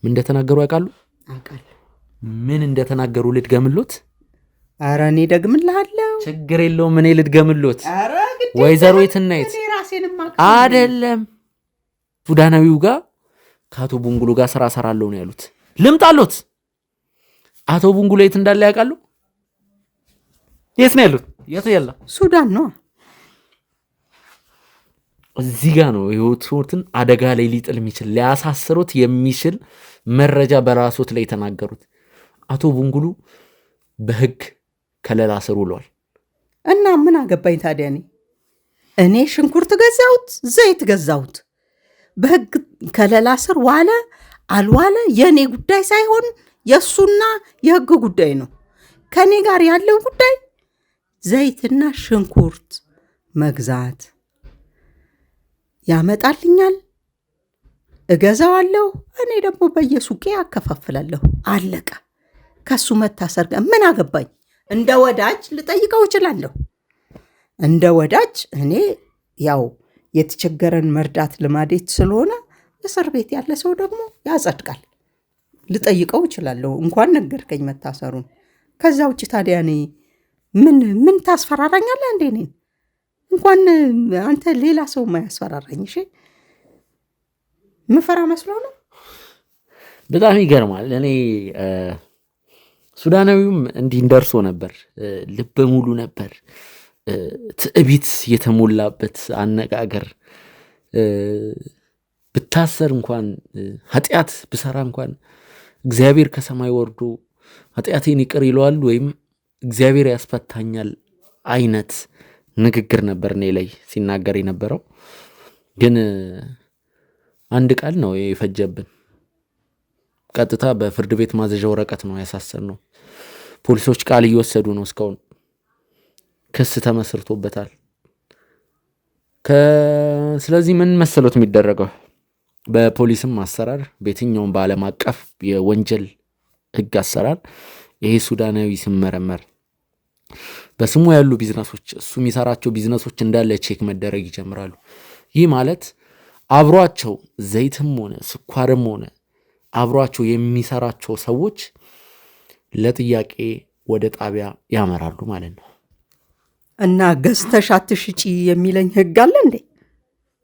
ምን እንደተናገሩ ያውቃሉ? አውቃለሁ። ምን እንደተናገሩ ልድገምሎት? ኧረ እኔ ደግምልሃለሁ። ችግር የለውም እኔ ልድገምሎት። ወይዘሮ የትናየት አይደለም ሱዳናዊው ጋር ከአቶ ቡንጉሉ ጋር ስራ ሰራለሁ ነው ያሉት። ልምጣሎት? አቶ ቡንጉሉ የት እንዳለ ያውቃሉ? የት ነው ያሉት? የት ያለ? ሱዳን ነው። እዚህ ጋር ነው ህይወትን አደጋ ላይ ሊጥል የሚችል ሊያሳስሩት የሚችል መረጃ በራሶት ላይ የተናገሩት። አቶ ቡንጉሉ በህግ ከለላ ስር ውሏል። እና ምን አገባኝ ታዲያ? እኔ ሽንኩርት ገዛሁት፣ ዘይት ገዛሁት፣ በህግ ከለላ ስር ዋለ አልዋለ የእኔ ጉዳይ ሳይሆን የእሱና የህግ ጉዳይ ነው። ከእኔ ጋር ያለው ጉዳይ ዘይትና ሽንኩርት መግዛት። ያመጣልኛል፣ እገዛዋለሁ፣ እኔ ደግሞ በየሱቄ አከፋፍላለሁ። አለቀ። ከሱ መታሰር ጋር ምን አገባኝ? እንደ ወዳጅ ልጠይቀው እችላለሁ። እንደ ወዳጅ እኔ ያው የተቸገረን መርዳት ልማዴት ስለሆነ እስር ቤት ያለ ሰው ደግሞ ያጸድቃል። ልጠይቀው እችላለሁ፣ እንኳን ነገርከኝ መታሰሩን። ከዛ ውጭ ታዲያ እኔ ምን ታስፈራራኛለህ እንዴ? እኔን እንኳን አንተ ሌላ ሰው ማያስፈራራኝ። እሺ ምፈራ መስሎ ነው? በጣም ይገርማል። እኔ ሱዳናዊውም እንዲህ እንደርሶ ነበር፣ ልበ ሙሉ ነበር፣ ትዕቢት የተሞላበት አነጋገር። ብታሰር እንኳን ኃጢአት ብሰራ እንኳን እግዚአብሔር ከሰማይ ወርዶ ኃጢአቴን ይቅር ይለዋል ወይም እግዚአብሔር ያስፈታኛል አይነት ንግግር ነበር እኔ ላይ ሲናገር የነበረው። ግን አንድ ቃል ነው የፈጀብን። ቀጥታ በፍርድ ቤት ማዘዣ ወረቀት ነው ያሳሰር ነው። ፖሊሶች ቃል እየወሰዱ ነው። እስካሁን ክስ ተመስርቶበታል። ስለዚህ ምን መሰሎት የሚደረገው? በፖሊስም አሰራር በየትኛውም በዓለም አቀፍ የወንጀል ህግ አሰራር ይሄ ሱዳናዊ ሲመረመር በስሙ ያሉ ቢዝነሶች፣ እሱ የሚሰራቸው ቢዝነሶች እንዳለ ቼክ መደረግ ይጀምራሉ። ይህ ማለት አብሯቸው ዘይትም ሆነ ስኳርም ሆነ አብሯቸው የሚሰራቸው ሰዎች ለጥያቄ ወደ ጣቢያ ያመራሉ ማለት ነው። እና ገዝተሽ አትሽጪ የሚለኝ ህግ አለ እንዴ?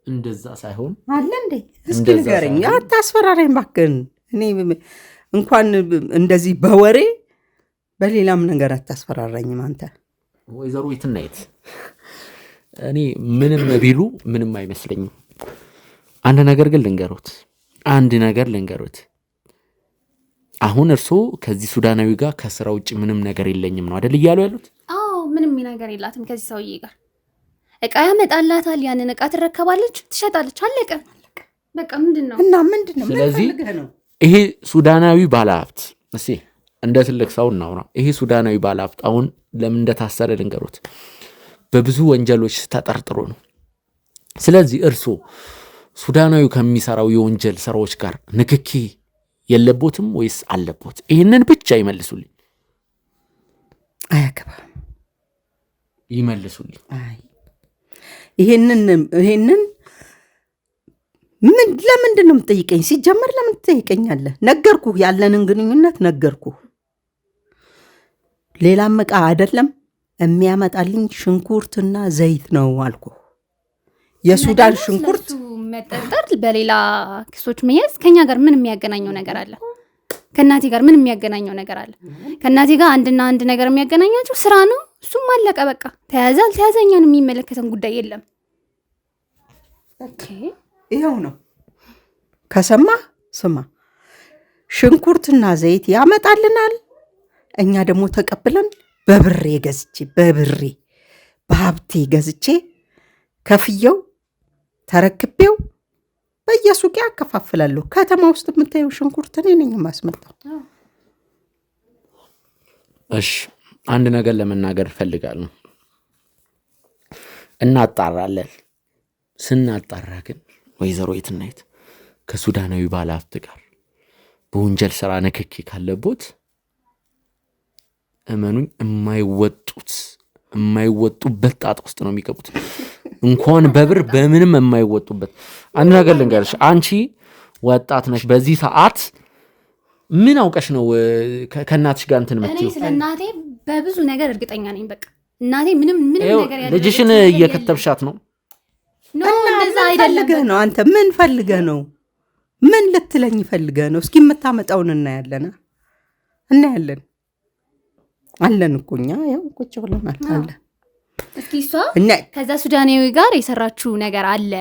እንደዛ ሳይሆን አለ እንዴ? እስኪ ንገረኝ። አታስፈራራኝ እባክህን። እኔ እንኳን እንደዚህ በወሬ በሌላም ነገር አታስፈራራኝም አንተ። ወይዘሮ የትናየት እኔ ምንም ቢሉ ምንም አይመስለኝም። አንድ ነገር ልንገሩት። አሁን እርስዎ ከዚህ ሱዳናዊ ጋር ከስራ ውጭ ምንም ነገር የለኝም ነው አይደል እያሉ ያሉት? አዎ ምንም ነገር የላትም ከዚህ ሰውዬ ጋር። እቃ ያመጣላታል፣ ያንን እቃ ትረከባለች፣ ትሸጣለች፣ አለቀ በቃ። ምንድነው እና ምንድነው? ስለዚህ ይሄ ሱዳናዊ ባለሀብት እሺ፣ እንደ ትልቅ ሰው እናውራ። ይሄ ሱዳናዊ ባለሀብት አሁን ለምን እንደታሰረ ልንገሩት። በብዙ ወንጀሎች ተጠርጥሮ ነው። ስለዚህ እርስዎ ሱዳናዊ ከሚሰራው የወንጀል ስራዎች ጋር ንክኪ የለቦትም ወይስ አለቦት? ይህንን ብቻ ይመልሱልኝ። አያገባም። ይመልሱልኝ። አይ ይሄንን ለምንድን ነው የምትጠይቀኝ? ሲጀመር ለምን ትጠይቀኛለህ? ነገርኩህ፣ ያለንን ግንኙነት ነገርኩህ። ሌላም ዕቃ አይደለም የሚያመጣልኝ ሽንኩርትና ዘይት ነው አልኩህ። የሱዳን ሽንኩርት መጠርጠር፣ በሌላ ክሶች መያዝ ከኛ ጋር ምን የሚያገናኘው ነገር አለ? ከእናቴ ጋር ምን የሚያገናኘው ነገር አለ? ከእናቴ ጋር አንድና አንድ ነገር የሚያገናኛቸው ስራ ነው። እሱም አለቀ በቃ። ተያዘ አልተያዘ እኛን የሚመለከተን ጉዳይ የለም። ይኸው ነው። ከሰማ ስማ፣ ሽንኩርትና ዘይት ያመጣልናል። እኛ ደግሞ ተቀብለን በብሬ በሀብቴ ገዝቼ ከፍየው ተረክቤው በየሱቅ ያከፋፍላለሁ። ከተማ ውስጥ የምታየው ሽንኩርት እኔ ነኝ የማስመጣው። እሺ አንድ ነገር ለመናገር እፈልጋለሁ። እናጣራለን። ስናጣራ ግን ወይዘሮ የትናየት ከሱዳናዊ ባለሀብት ጋር በወንጀል ስራ ንክኪ ካለቦት እመኑኝ የማይወጡበት ጣጣ ውስጥ ነው የሚገቡት። እንኳን በብር በምንም የማይወጡበት። አንድ ነገር ልንገርሽ፣ አንቺ ወጣት ነሽ። በዚህ ሰዓት ምን አውቀሽ ነው ከእናትሽ ጋር እንትን መጥተው? እኔ ስለ እናቴ በብዙ ነገር እርግጠኛ ነኝ። በቃ እናቴ ምንም ነገር ያለ ልጅሽን እየከተብሻት ነው። እንደዛ አይደለም ነው። አንተ ምን ፈልገህ ነው? ምን ልትለኝ ፈልገህ ነው? እስኪ የምታመጣውን እናያለን አለን እኮ እኛ ያው ቁጭ ብለናል አለ። እስኪ እሷ ከዛ ሱዳናዊ ጋር የሰራችው ነገር አለ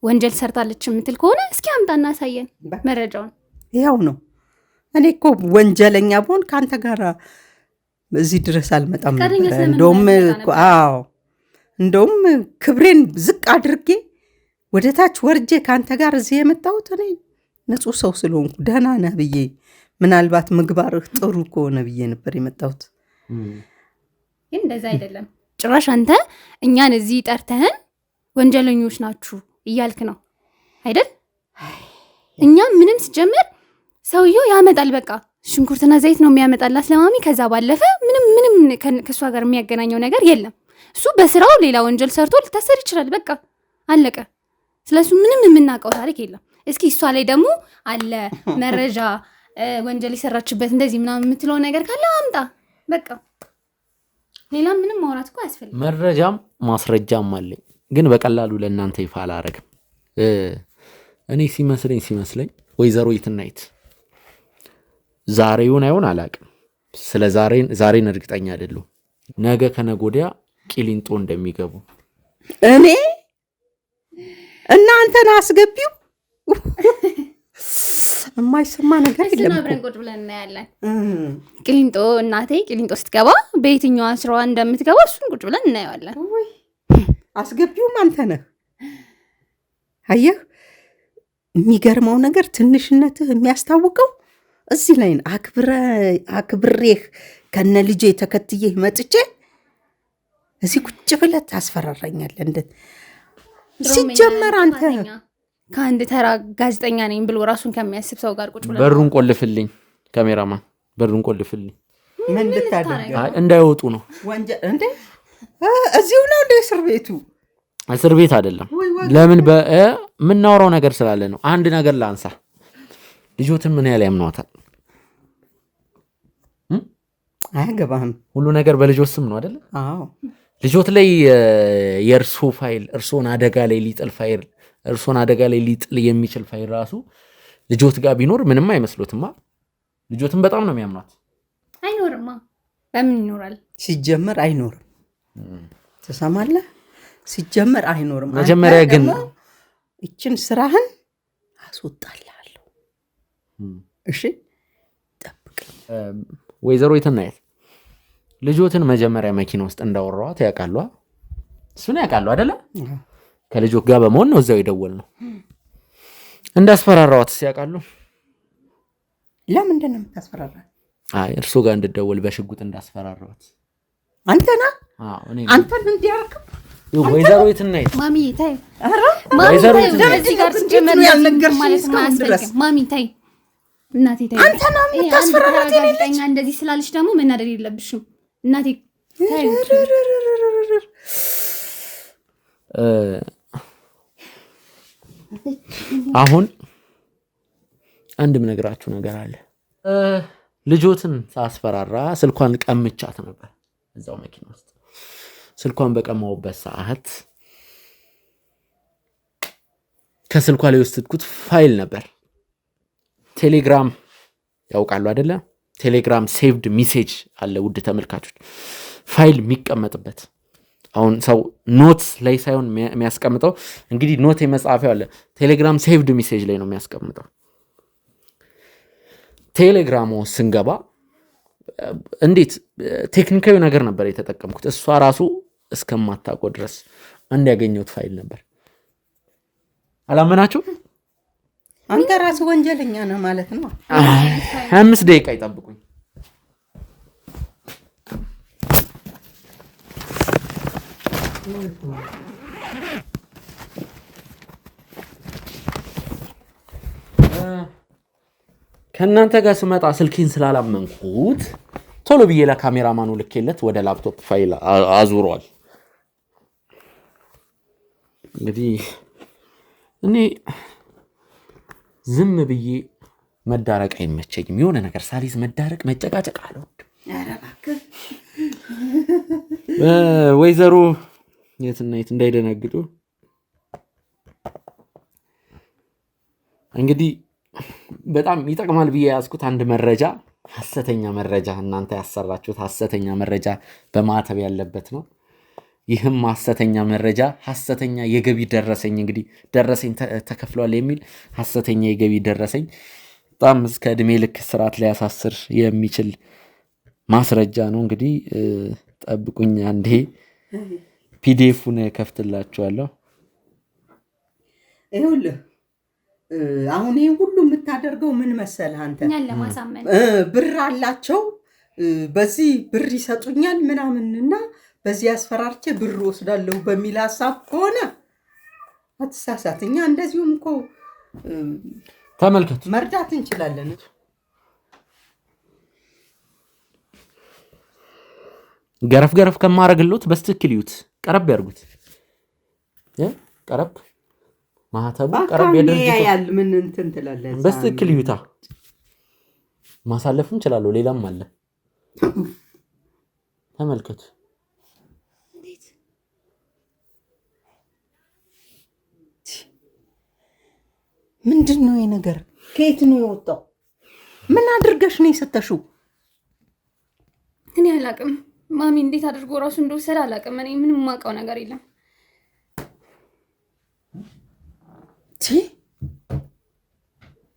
ወንጀል ሰርታለች የምትል ከሆነ እስኪ አምጣና አሳየን መረጃውን። ያው ነው። እኔ እኮ ወንጀለኛ ብሆን ከአንተ ጋር እዚህ ድረስ አልመጣም ነበር። እንደውም ክብሬን ዝቅ አድርጌ ወደ ታች ወርጄ ከአንተ ጋር እዚህ የመጣሁት እኔ ንጹሕ ሰው ስለሆንኩ ደህና ነህ ብዬ፣ ምናልባት ምግባርህ ጥሩ ከሆነ ብዬ ነበር የመጣሁት። ግን እንደዛ አይደለም። ጭራሽ አንተ እኛን እዚህ ጠርተህን ወንጀለኞች ናችሁ እያልክ ነው አይደል? እኛ ምንም ሲጀምር ሰውየው ያመጣል፣ በቃ ሽንኩርትና ዘይት ነው የሚያመጣላት ለማሚ። ከዛ ባለፈ ምንም ከእሷ ጋር የሚያገናኘው ነገር የለም። እሱ በስራው ሌላ ወንጀል ሰርቶ ሊታሰር ይችላል። በቃ አለቀ። ስለሱ ምንም የምናውቀው ታሪክ የለም። እስኪ እሷ ላይ ደግሞ አለ መረጃ ወንጀል የሰራችበት እንደዚህ ምናምን የምትለው ነገር ካለ አምጣ። በቃ ሌላ ምንም ማውራት እኮ አያስፈልግም። መረጃም ማስረጃም አለኝ፣ ግን በቀላሉ ለእናንተ ይፋ አላረግም። እኔ ሲመስለኝ ወይዘሮ የትናየት ዛሬውን አይሆን አላቅም። ስለ ዛሬን እርግጠኛ አይደለሁ። ነገ ከነገ ወዲያ ቂሊንጦ እንደሚገቡ እኔ እናንተን አስገቢው። የማይሰማ ነገር የለም። አብረን ቁጭ ብለን እናያለን። ቂሊንጦ እናቴ ቂሊንጦ ስትገባ በየትኛዋ ስራዋ እንደምትገባ እሱን ቁጭ ብለን እናየዋለን። አስገቢውም አንተ ነህ። አየህ፣ የሚገርመው ነገር ትንሽነትህ የሚያስታውቀው እዚህ ላይ አክብሬህ ከነ ልጄ ተከትዬህ መጥቼ እዚህ ቁጭ ብለህ ታስፈራራኛለህ። ሲጀመር አንተ ከአንድ ተራ ጋዜጠኛ ነኝ ብሎ ራሱን ከሚያስብ ሰው ጋር ቁጭ ብለን በሩን ቆልፍልኝ፣ ካሜራማን በሩን ቆልፍልኝ። ምን ልታደርግ? እንዳይወጡ ነው። እንዴ እዚሁ ነው እንደ እስር ቤቱ? እስር ቤት አይደለም። ለምን የምናወራው ነገር ስላለ ነው። አንድ ነገር ላንሳ። ልጆትን ምን ያህል ያምኗታል? አያገባህም። ሁሉ ነገር በልጆት ስም ነው አይደለ? አዎ። ልጆት ላይ የእርሶ ፋይል እርሶን አደጋ ላይ ሊጥል የሚችል ፋይል ራሱ ልጆት ጋር ቢኖር ምንም አይመስሎትማ። ልጆትን በጣም ነው የሚያምኗት። አይኖርማ። በምን ይኖራል? ሲጀመር አይኖርም። ትሰማለህ? ሲጀመር አይኖርም። መጀመሪያ ግን ይችን ስራህን አስወጣልሃለሁ። እሺ ጠብቀኝ። ወይዘሮ የትናየት ልጆትን መጀመሪያ መኪና ውስጥ እንዳወራኋት ያውቃሉ? እሱን ያውቃሉ አይደለ? ከልጆት ጋር በመሆን ነው እዛው የደወልነው። እንዳስፈራራኋት ያውቃሉ? ለምንድን ነው የምታስፈራራት? አይ እርሶ ጋር እንድደወል በሽጉጥ እንዳስፈራራኋት። አንተና አንተን እንዲያርክ ወይዘሮ የትናየት ማሚ ታይ፣ ወይዘሮ እዚህ ጋር ሲጀመር ማለት ማስፈልግ ማሚ ታይ፣ እናቴ ታይ፣ አንተና የምታስፈራራት ጋዜጠኛ እንደዚህ ስላለች ደግሞ መናደድ የለብሽም እናቴ ታይ። አሁን አንድ ምነግራችሁ ነገር አለ። ልጆትን ሳስፈራራ ስልኳን ቀምቻት ነበር እዛው መኪና ውስጥ። ስልኳን በቀማውበት ሰዓት ከስልኳ ላይ ወሰድኩት ፋይል ነበር። ቴሌግራም ያውቃሉ አይደለ? ቴሌግራም ሴቭድ ሜሴጅ አለ። ውድ ተመልካቾች፣ ፋይል የሚቀመጥበት አሁን ሰው ኖት ላይ ሳይሆን የሚያስቀምጠው እንግዲህ ኖት የመጻፊያው አለ። ቴሌግራም ሴቭድ ሜሴጅ ላይ ነው የሚያስቀምጠው። ቴሌግራሙ ስንገባ እንዴት ቴክኒካዊ ነገር ነበር የተጠቀምኩት። እሷ ራሱ እስከማታውቀው ድረስ አንድ ያገኘሁት ፋይል ነበር። አላመናችሁ? አንተ ራስህ ወንጀለኛ ነህ ማለት ነው። 5 ደቂቃ ይጠብቁኝ። ከእናንተ ጋር ስመጣ ስልኬን ስላላመንኩት ቶሎ ብዬ ለካሜራማኑ ልኬለት ወደ ላፕቶፕ ፋይል አዙሯል። እንግዲህ እኔ ዝም ብዬ መዳረቅ አይመቸኝም። የሆነ ነገር ሳሊዝ መዳረቅ መጨቃጨቅ አልወድም። ኧረ እባክህ ወይዘሮ የትና የት እንዳይደነግጡ እንግዲህ በጣም ይጠቅማል ብዬ ያዝኩት አንድ መረጃ፣ ሐሰተኛ መረጃ፣ እናንተ ያሰራችሁት ሐሰተኛ መረጃ በማተብ ያለበት ነው። ይህም ሐሰተኛ መረጃ ሐሰተኛ የገቢ ደረሰኝ እንግዲህ ደረሰኝ ተከፍሏል የሚል ሐሰተኛ የገቢ ደረሰኝ በጣም እስከ እድሜ ልክ ስርዓት ሊያሳስር የሚችል ማስረጃ ነው። እንግዲህ ጠብቁኝ፣ አንዴ ፒዲኤፉን ከፍትላችኋለሁ። ይኸውልህ አሁን ይሄን ሁሉ የምታደርገው ምን መሰለህ አንተ? እኛን ለማሳመን ብር አላቸው፣ በዚህ ብር ይሰጡኛል ምናምንና በዚህ አስፈራርቼ ብር ወስዳለሁ በሚል ሀሳብ ከሆነ አትሳሳት። እኛ እንደዚሁም እኮ ተመልከቱ፣ መርዳት እንችላለን። ገረፍ ገረፍ ከማረግሎት በስትክክል ይዩት። ቀረብ ያርጉት። ቀረብ ማህተቡ ቀረብ የድርጅቱ ያል ምን እንትን ትላለህ? በስትክክል ይዩታ። ማሳለፍ እንችላለን። ሌላም አለ። ተመልከቱ። ምንድን ነው ይሄ ነገር? ከየት ነው የወጣው? ምን አድርገሽ ነው የሰጠሽው? እኔ አላቅም ማሚ፣ እንዴት አድርጎ ራሱ እንደወሰደ አላቅም። እኔ ምንም የማውቀው ነገር የለም።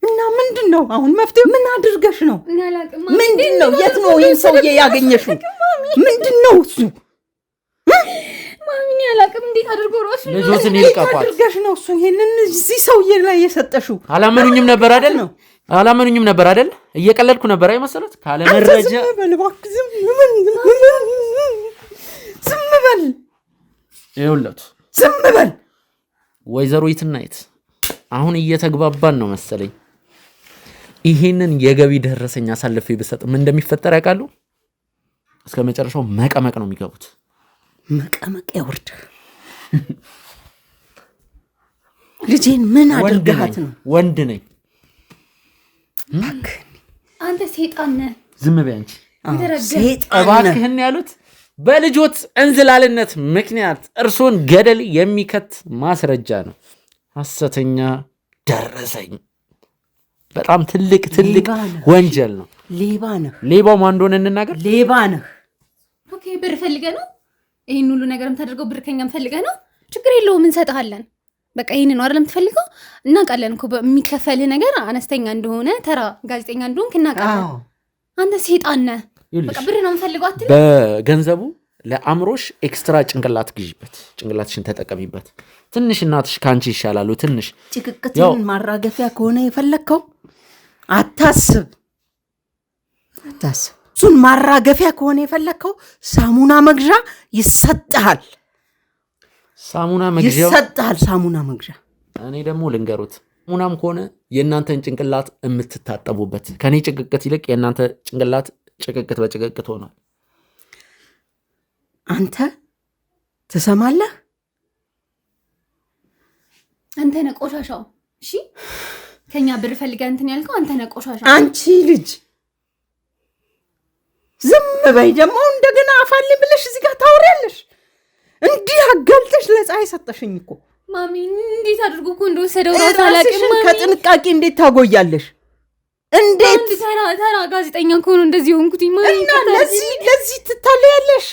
እና ምንድን ነው አሁን መፍትሄው? ምን አድርገሽ ነው? እኔ አላቅም። ምንድን ነው? የት ነው ይሄን ሰውዬ ያገኘሽው? ምንድን ነው እሱ? ማሚ እኔ አላቅም። እንዴት አድርጎ ራሱ ልጆትን ይልቀቋል። አድርገሽ ነው እሱ ይሄንን እዚህ ሰውዬ ላይ የሰጠሽው? አላመኑኝም ነበር አይደል? አላመኑኝም ነበር አይደል? እየቀለድኩ ነበር አይመስለት? ካለ መረጃ ዝም በል እባክህ፣ ዝም በል። ይኸውልህ ዝም በል። ወይዘሮ ይትናይት አሁን እየተግባባን ነው መሰለኝ። ይሄንን የገቢ ደረሰኝ አሳልፌ ብሰጥ ምን እንደሚፈጠር ያውቃሉ? እስከ መጨረሻው መቀመቅ ነው የሚገቡት። መቀመቅ ያወርድ። ልጄን ምን አድርጋት ነው? ወንድ ነኝ። አንተ ሰይጣን ነህ። ዝም በይ አንቺ። ሰይጣን እባክህን ያሉት በልጆት እንዝላልነት ምክንያት እርሶን ገደል የሚከት ማስረጃ ነው። ሐሰተኛ ደረሰኝ በጣም ትልቅ ወንጀል ነው። ሌባ ነህ። ሌባው ማን እንደሆነ እንናገር። ሌባ ነህ። ኦኬ፣ ብር ፈልገህ ነው ይሄን ሁሉ ነገር የምታደርገው? ብር ከኛም ፈልገህ ነው? ችግር የለውም እንሰጥሃለን። በቃ ይሄን ነው አይደል የምትፈልገው? እናውቃለን እኮ የሚከፈልህ ነገር አነስተኛ እንደሆነ፣ ተራ ጋዜጠኛ እንደሆንክ እናውቃለን። አንተ ሰይጣን ነህ። በቃ ብር ነው የምፈልገው አትልም? በገንዘቡ ለአእምሮሽ ኤክስትራ ጭንቅላት ግዢበት፣ ጭንቅላትሽን ተጠቀሚበት። ትንሽ እናትሽ ካንቺ ይሻላሉ። ትንሽ ጭቅቅትን ማራገፊያ ከሆነ የፈለግከው አታስብ። እሱን ማራገፊያ ከሆነ የፈለግከው ሳሙና መግዣ ይሰጥሃል። ሳሙና መግዣ ይሰጥሃል። ሳሙና መግዣ። እኔ ደግሞ ልንገሩት፣ ሳሙናም ከሆነ የእናንተን ጭንቅላት የምትታጠቡበት፣ ከኔ ጭቅቅት ይልቅ የእናንተ ጭንቅላት ጭቅቅት በጭቅቅት ሆኗል። አንተ ትሰማለህ? አንተ ነህ ቆሻሻው። እሺ ከኛ ብር ፈልገህ እንትን ያልከው አንተ ነህ ቆሻሻው። አንቺ ልጅ ዝም በይ። ደግሞ እንደገና አፋልኝ ብለሽ እዚህ ጋር ታወሪያለሽ። እንዲህ አጋልጠሽ ለፀሐይ ሰጠሽኝ እኮ ማሚ። እንዴት አድርጎ እኮ እንደወሰደው ራሱ አላውቅም። ማሚ ከጥንቃቄ እንዴት ታጎያለሽ? እንዴት ተራ ጋዜጠኛ ከሆነ እንደዚህ ሆንኩት ማሚ። እና ለዚህ ትታለያለሽ?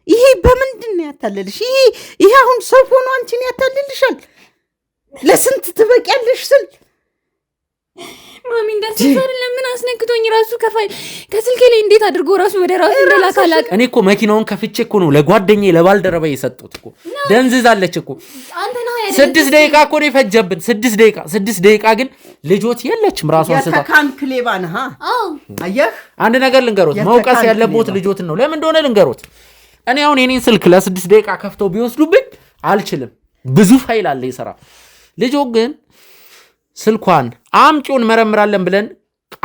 ይሄ በምንድን ነው ያታለልሽ? ይሄ አሁን ሰው ሆኖ አንቺን ያታልልሻል? ለስንት ትበቂያለሽ ስል ማሚ እንደዚህ አይደለም። ምን አስነክቶኝ ራሱ ከስልኬ ላይ እንዴት አድርጎ ራሱ ወደ ራሱ እንደላካላቅ። እኔ እኮ መኪናውን ከፍቼ እኮ ነው ለጓደኛዬ ለባልደረባዬ የሰጡት እኮ። ደንዝዛለች እኮ። 6 ደቂቃ እኮ ነው የፈጀብን። 6 ደቂቃ ግን ልጆት የለችም ራሷን ስታ የተካንክ ሌባ ነህ። አየህ አንድ ነገር ልንገሮት፣ መውቀስ ያለቦት ልጆትን ነው። ለምን እንደሆነ ልንገሮት። እኔ አሁን የኔን ስልክ ለ6 ደቂቃ ከፍተው ቢወስዱብኝ አልችልም። ብዙ ፋይል አለ ይሰራ። ልጆ ግን ስልኳን አምጪውን መረምራለን ብለን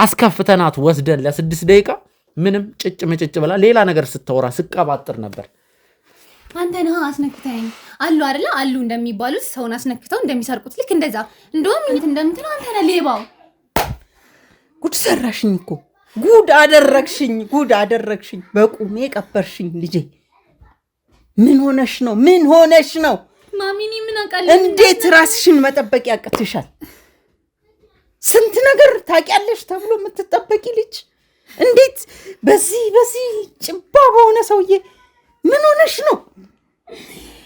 አስከፍተናት ወስደን ለ6 ደቂቃ ምንም ጭጭ መጭጭ ብላ ሌላ ነገር ስታወራ ስቀባጥር ነበር። አንተ ነህ አስነክተኝ አሉ አይደለ? አሉ እንደሚባሉት ሰውን አስነክተው እንደሚሰርቁት ልክ እንደዛ እንደውም እንት እንደምትለው አንተ ነህ ሌባው። ጉድ ሰራሽኝ እኮ ጉድ አደረግሽኝ። በቁሜ ቀበርሽኝ ልጄ። ምን ሆነሽ ነው? ማሚኒ ምን አውቃለሁ። እንዴት ራስሽን መጠበቅ ያቅትሻል? ስንት ነገር ታውቂያለሽ ተብሎ የምትጠበቂ ልጅ እንዴት በዚህ ጭባ በሆነ ሰውዬ ምን ሆነሽ ነው?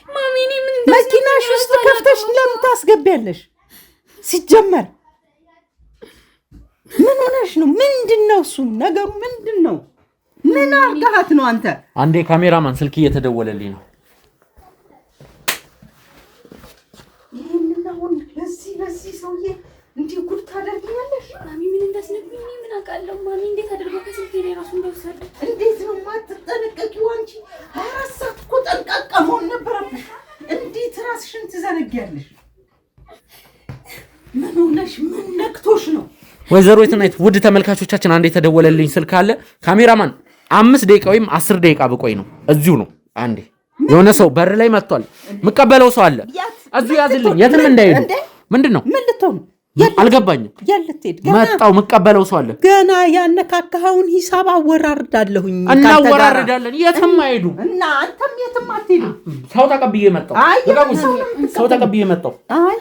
ማሚኒ ምን መኪናሽ ውስጥ ከፍተሽ ለምን ታስገቢያለሽ? ሲጀመር ምን ሆነሽ ነው? ምንድነው እሱ ነገሩ? ምንድነው? ምን አርጋት ነው አንተ? አንዴ ካሜራማን ስልክ እየተደወለልኝ ነው። ይሄንን ለዚህ ሰውዬ እንዲህ ጉድ ታደርጊያለሽ? ማሚ ምን እንዳስነኩኝ ምን አውቃለሁ። ማሚ እንዴት አድርጎ ከስልኬ ላይ ራሱ እንደወሰደ እንዴት ነው የማትጠነቀቂው አንቺ? 24 ሰዓት እኮ ጠንቃቃ መሆን ነበረብሽ። እንዴት ራስሽን ትዘነጊያለሽ? ምን ሆነሽ? ምን ነክቶሽ ነው? ወይዘሮ የትናየት ውድ ተመልካቾቻችን አንዴ የተደወለልኝ ስልክ አለ። ካሜራማን 5 ደቂቃ ወይም 10 ደቂቃ ብቆይ ነው። እዚሁ ነው። አንዴ የሆነ ሰው በር ላይ መጥቷል። የምቀበለው ሰው አለ። እዚሁ ያዝልኝ። የትም እንዳይሄዱ። ምንድነው? ምን ልትሆን? አልገባኝም። ያልትሄድ መጣው የምቀበለው ሰው አለ። ገና ያነካካኸውን ሂሳብ አወራርዳለሁኝ። እናወራርዳለን። የትም አይሄዱ እና አንተም የትም አትሄዱ። ሰው ተቀብዬ መጣው። አይ ሰው ተቀብዬ መጣው። አይ